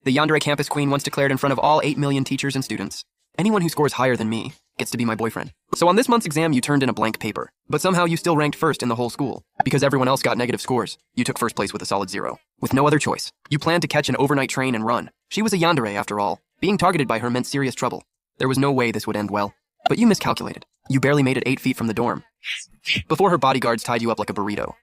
The Yandere campus queen once declared in front of all 8 million teachers and students, anyone who scores higher than me gets to be my boyfriend. So on this month's exam, you turned in a blank paper, but somehow you still ranked first in the whole school. Because everyone else got negative scores, you took first place with a solid 0. With no other choice, you planned to catch an overnight train and run. She was a Yandere after all. Being targeted by her meant serious trouble. There was no way this would end well. But you miscalculated. You barely made it 8 feet from the dorm before her bodyguards tied you up like a burrito.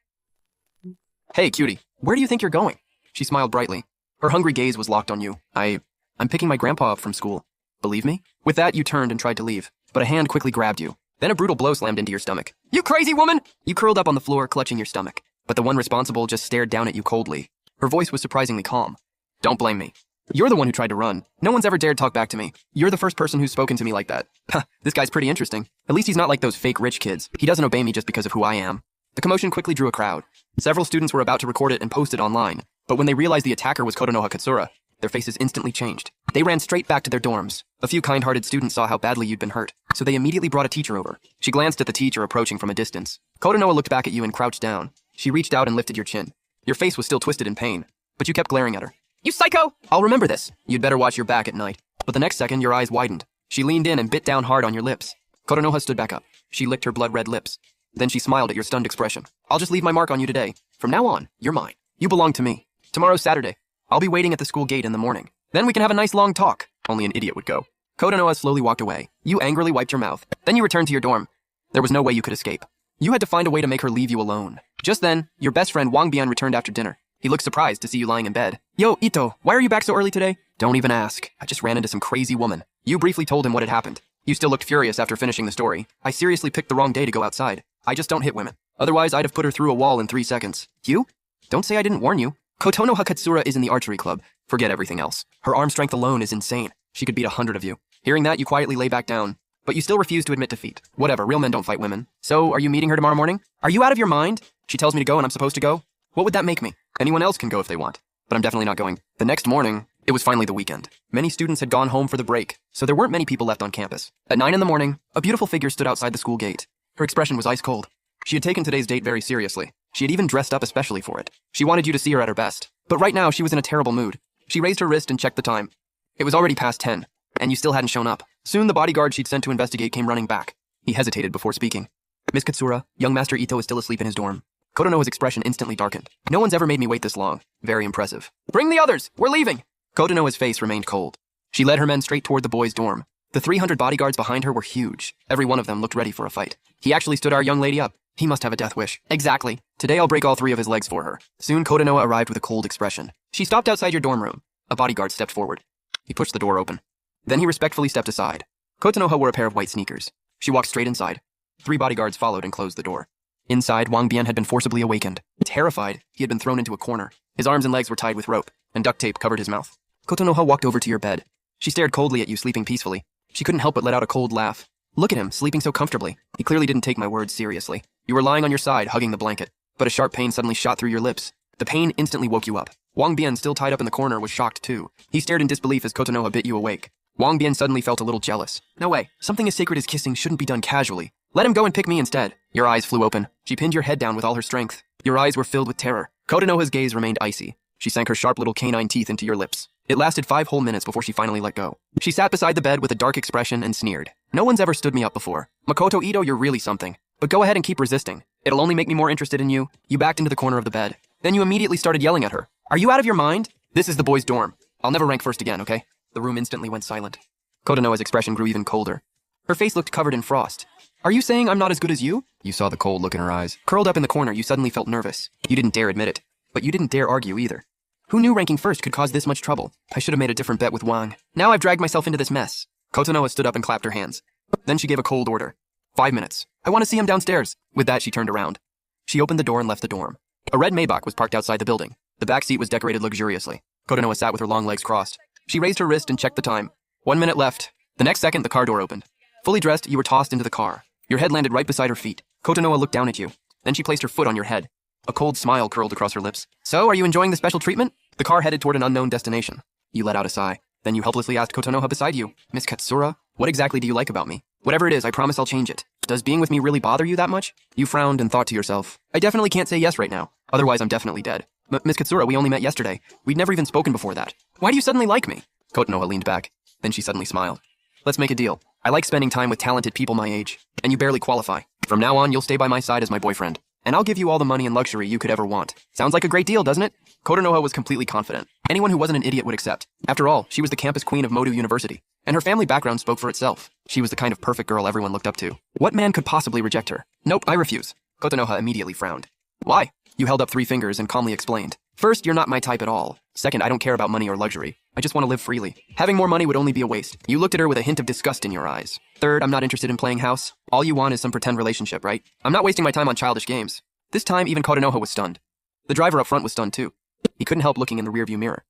Hey, cutie, where do you think you're going? She smiled brightly. Her hungry gaze was locked on you. I'm picking my grandpa up from school. Believe me? With that, you turned and tried to leave, but a hand quickly grabbed you. Then a brutal blow slammed into your stomach. You crazy woman! You curled up on the floor, clutching your stomach. But the one responsible just stared down at you coldly. Her voice was surprisingly calm. Don't blame me. You're the one who tried to run. No one's ever dared talk back to me. You're the first person who's spoken to me like that. Huh, this guy's pretty interesting. At least he's not like those fake rich kids. He doesn't obey me just because of who I am. The commotion quickly drew a crowd. Several students were about to record it and post it online, but when they realized the attacker was Kotonoha Katsura, their faces instantly changed. They ran straight back to their dorms. A few kind-hearted students saw how badly you'd been hurt, so they immediately brought a teacher over. She glanced at the teacher approaching from a distance. Kotonoha looked back at you and crouched down. She reached out and lifted your chin. Your face was still twisted in pain, but you kept glaring at her. You psycho! I'll remember this. You'd better watch your back at night. But the next second, your eyes widened. She leaned in and bit down hard on your lips. Kotonoha stood back up. She licked her blood-red lips. Then she smiled at your stunned expression. I'll just leave my mark on you today. From now on, you're mine. You belong to me. Tomorrow's Saturday. I'll be waiting at the school gate in the morning. Then we can have a nice long talk. Only an idiot would go. Kotonoha slowly walked away. You angrily wiped your mouth. Then you returned to your dorm. There was no way you could escape. You had to find a way to make her leave you alone. Just then, your best friend Wang Bian returned after dinner. He looked surprised to see you lying in bed. Yo, Ito, why are you back so early today? Don't even ask. I just ran into some crazy woman. You briefly told him what had happened. You still looked furious after finishing the story. I seriously picked the wrong day to go outside. I just don't hit women. Otherwise, I'd have put her through a wall in 3 seconds. You? Don't say I didn't warn you. Kotonoha Katsura is in the archery club. Forget everything else. Her arm strength alone is insane. She could beat 100 of you. Hearing that, you quietly lay back down. But you still refuse to admit defeat. Whatever, real men don't fight women. So, are you meeting her tomorrow morning? Are you out of your mind? She tells me to go and I'm supposed to go? What would that make me? Anyone else can go if they want. But I'm definitely not going. The next morning, it was finally the weekend. Many students had gone home for the break, so there weren't many people left on campus. At 9 in the morning, a beautiful figure stood outside the school gate. Her expression was ice cold. She had taken today's date very seriously. She had even dressed up especially for it. She wanted you to see her at her best. But right now, she was in a terrible mood. She raised her wrist and checked the time. It was already past 10, and you still hadn't shown up. Soon, the bodyguard she'd sent to investigate came running back. He hesitated before speaking. Miss Katsura, young Master Ito is still asleep in his dorm. Kotonoha's expression instantly darkened. No one's ever made me wait this long. Very impressive. Bring the others! We're leaving! Kotonoha's face remained cold. She led her men straight toward the boys' dorm. The 300 bodyguards behind her were huge. Every one of them looked ready for a fight. He actually stood our young lady up. He must have a death wish. Exactly. Today I'll break all 3 of his legs for her. Soon Kotonoha arrived with a cold expression. She stopped outside your dorm room. A bodyguard stepped forward. He pushed the door open. Then he respectfully stepped aside. Kotonoha wore a pair of white sneakers. She walked straight inside. 3 bodyguards followed and closed the door. Inside, Wang Bian had been forcibly awakened. Terrified, he had been thrown into a corner. His arms and legs were tied with rope, and duct tape covered his mouth. Kotonoha walked over to your bed. She stared coldly at you, sleeping peacefully. She couldn't help but let out a cold laugh. Look at him, sleeping so comfortably. He clearly didn't take my words seriously. You were lying on your side, hugging the blanket, but a sharp pain suddenly shot through your lips. The pain instantly woke you up. Wang Bian, still tied up in the corner, was shocked too. He stared in disbelief as Kotonoha bit you awake. Wang Bian suddenly felt a little jealous. No way, something as sacred as kissing shouldn't be done casually. Let him go and pick me instead. Your eyes flew open. She pinned your head down with all her strength. Your eyes were filled with terror. Kotonoha's gaze remained icy. She sank her sharp little canine teeth into your lips. It lasted 5 whole minutes before she finally let go. She sat beside the bed with a dark expression and sneered. No one's ever stood me up before. Makoto Ito, you're really something. But go ahead and keep resisting. It'll only make me more interested in you. You backed into the corner of the bed. Then you immediately started yelling at her. Are you out of your mind? This is the boys' dorm. I'll never rank first again, okay? The room instantly went silent. Kotonoha's expression grew even colder. Her face looked covered in frost. Are you saying I'm not as good as you? You saw the cold look in her eyes. Curled up in the corner, you suddenly felt nervous. You didn't dare admit it. But you didn't dare argue either. Who knew ranking first could cause this much trouble? I should have made a different bet with Wang. Now I've dragged myself into this mess. Kotonoha stood up and clapped her hands. Then she gave a cold order. 5 minutes. I want to see him downstairs. With that, she turned around. She opened the door and left the dorm. A red Maybach was parked outside the building. The back seat was decorated luxuriously. Kotonoha sat with her long legs crossed. She raised her wrist and checked the time. 1 minute left. The next second, the car door opened. Fully dressed, you were tossed into the car. Your head landed right beside her feet. Kotonoha looked down at you. Then she placed her foot on your head. A cold smile curled across her lips. So, are you enjoying the special treatment? The car headed toward an unknown destination. You let out a sigh. Then you helplessly asked Kotonoha beside you, Miss Katsura, what exactly do you like about me? Whatever it is, I promise I'll change it. Does being with me really bother you that much? You frowned and thought to yourself, I definitely can't say yes right now. Otherwise, I'm definitely dead. Miss Katsura, we only met yesterday. We'd never even spoken before that. Why do you suddenly like me? Kotonoha leaned back. Then she suddenly smiled. Let's make a deal. I like spending time with talented people my age, and you barely qualify. From now on, you'll stay by my side as my boyfriend, and I'll give you all the money and luxury you could ever want. Sounds like a great deal, doesn't it? Kotonoha was completely confident. Anyone who wasn't an idiot would accept. After all, she was the campus queen of Modu University, and her family background spoke for itself. She was the kind of perfect girl everyone looked up to. What man could possibly reject her? Nope, I refuse. Kotonoha immediately frowned. Why? You held up 3 fingers and calmly explained. First, you're not my type at all. Second, I don't care about money or luxury. I just want to live freely. Having more money would only be a waste. You looked at her with a hint of disgust in your eyes. Third, I'm not interested in playing house. All you want is some pretend relationship, right? I'm not wasting my time on childish games. This time, even Kotonoha was stunned. The driver up front was stunned too. He couldn't help looking in the rearview mirror.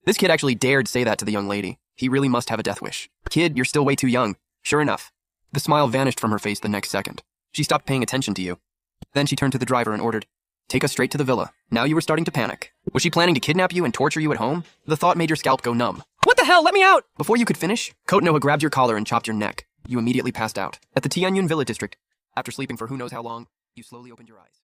This kid actually dared say that to the young lady. He really must have a death wish. Kid, you're still way too young. Sure enough. The smile vanished from her face the next second. She stopped paying attention to you. Then she turned to the driver and ordered, "Take us straight to the villa." Now you were starting to panic. Was she planning to kidnap you and torture you at home? The thought made your scalp go numb. What the hell? Let me out! Before you could finish, Kotonoha grabbed your collar and chopped your neck. You immediately passed out. At the Tianyun Villa district, after sleeping for who knows how long, you slowly opened your eyes.